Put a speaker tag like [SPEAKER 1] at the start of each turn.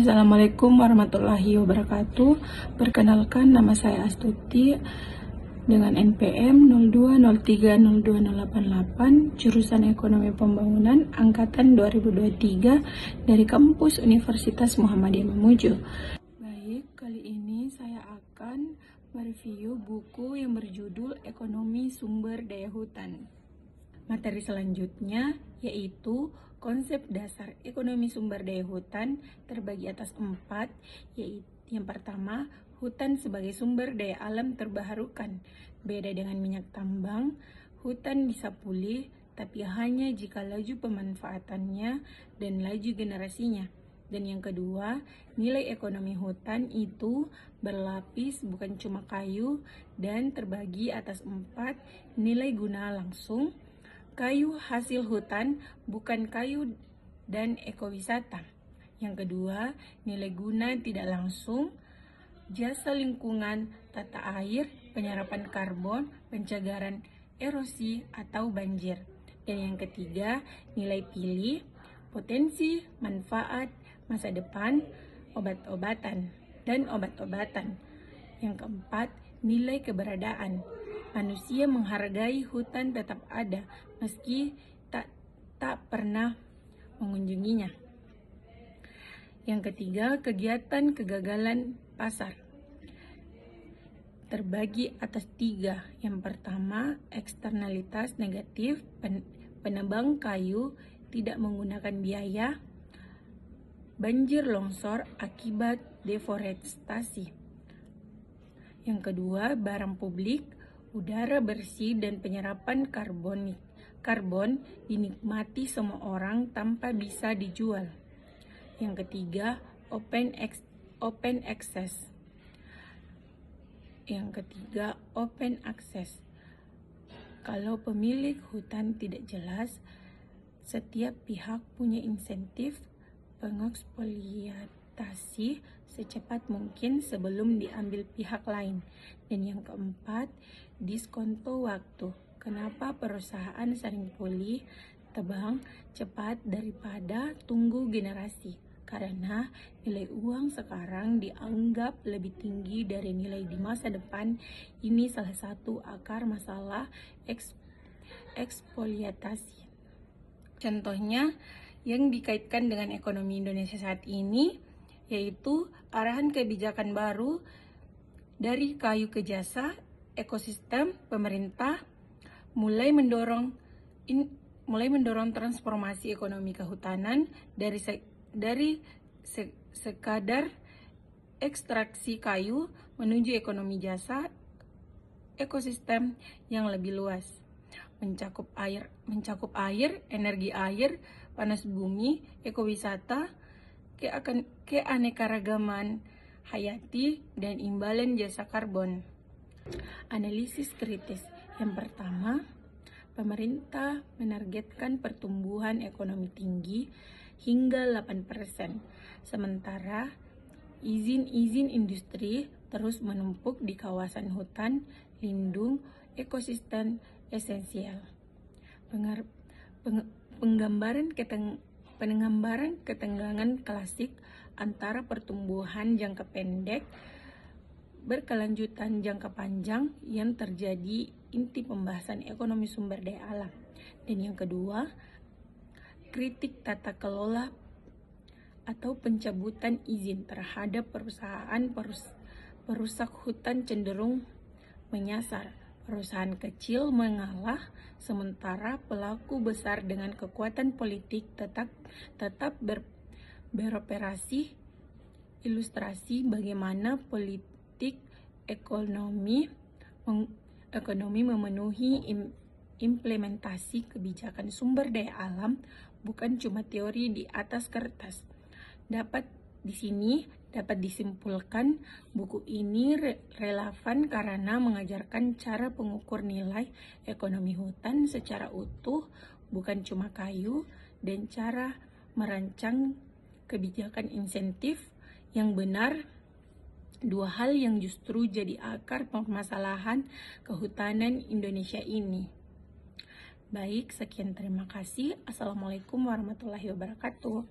[SPEAKER 1] Assalamualaikum warahmatullahi wabarakatuh. Perkenalkan, nama saya Astuti dengan NPM 02030288, jurusan Ekonomi Pembangunan angkatan 2023 dari kampus Universitas Muhammadiyah Mamuju. Baik, kali ini saya akan mereview buku yang berjudul Ekonomi Sumber Daya Hutan. Materi selanjutnya yaitu konsep dasar ekonomi sumber daya hutan terbagi atas 4, yaitu yang pertama, hutan sebagai sumber daya alam terbarukan. Beda dengan minyak tambang, hutan bisa pulih tapi hanya jika laju pemanfaatannya dan laju generasinya. Dan yang kedua, nilai ekonomi hutan itu berlapis, bukan cuma kayu, dan terbagi atas 4, nilai guna langsung, kayu hasil hutan, bukan kayu, dan ekowisata. Yang kedua, nilai guna tidak langsung, jasa lingkungan, tata air, penyerapan karbon, pencegahan erosi atau banjir. Dan yang ketiga, nilai pilih, potensi, manfaat, masa depan, obat-obatan, dan obat-obatan. Yang keempat, nilai keberadaan. Manusia menghargai hutan tetap ada meski tak pernah mengunjunginya. Yang ketiga, kegiatan kegagalan pasar terbagi atas 3. Yang pertama, eksternalitas negatif, penebang kayu tidak menggunakan biaya, banjir longsor akibat deforestasi. Yang kedua, barang publik, udara bersih dan penyerapan karbon dinikmati semua orang tanpa bisa dijual. Yang ketiga, open access. Kalau pemilik hutan tidak jelas, setiap pihak punya insentif pengeksploitasi secepat mungkin sebelum diambil pihak lain. Dan yang keempat, diskonto waktu. Kenapa perusahaan sering pulih tebang cepat daripada tunggu generasi? Karena nilai uang sekarang dianggap lebih tinggi dari nilai di masa depan. Ini salah satu akar masalah eksploitasi. Contohnya yang dikaitkan dengan ekonomi Indonesia saat ini, yaitu arahan kebijakan baru dari kayu ke jasa, ekosistem, pemerintah mulai mendorong transformasi ekonomi kehutanan dari sekadar ekstraksi kayu menuju ekonomi jasa, ekosistem yang lebih luas, mencakup air, energi air, panas bumi, ekowisata, keanekaragaman hayati, dan imbalan jasa karbon. Analisis kritis. Yang pertama, pemerintah menargetkan pertumbuhan ekonomi tinggi hingga 8%, sementara izin industri terus menumpuk di kawasan hutan lindung ekosistem esensial. Penggambaran ketegangan klasik antara pertumbuhan jangka pendek berkelanjutan jangka panjang yang terjadi inti pembahasan ekonomi sumber daya alam. Dan yang kedua, kritik tata kelola atau pencabutan izin terhadap perusahaan perusak hutan cenderung menyasar perusahaan kecil mengalah, sementara pelaku besar dengan kekuatan politik tetap beroperasi. Ilustrasi bagaimana politik ekonomi memenuhi implementasi kebijakan sumber daya alam, bukan cuma teori di atas kertas. Di sini dapat disimpulkan buku ini relevan karena mengajarkan cara pengukur nilai ekonomi hutan secara utuh, bukan cuma kayu, dan cara merancang kebijakan insentif yang benar, 2 hal yang justru jadi akar permasalahan kehutanan Indonesia ini. Baik, sekian, terima kasih. Assalamualaikum warahmatullahi wabarakatuh.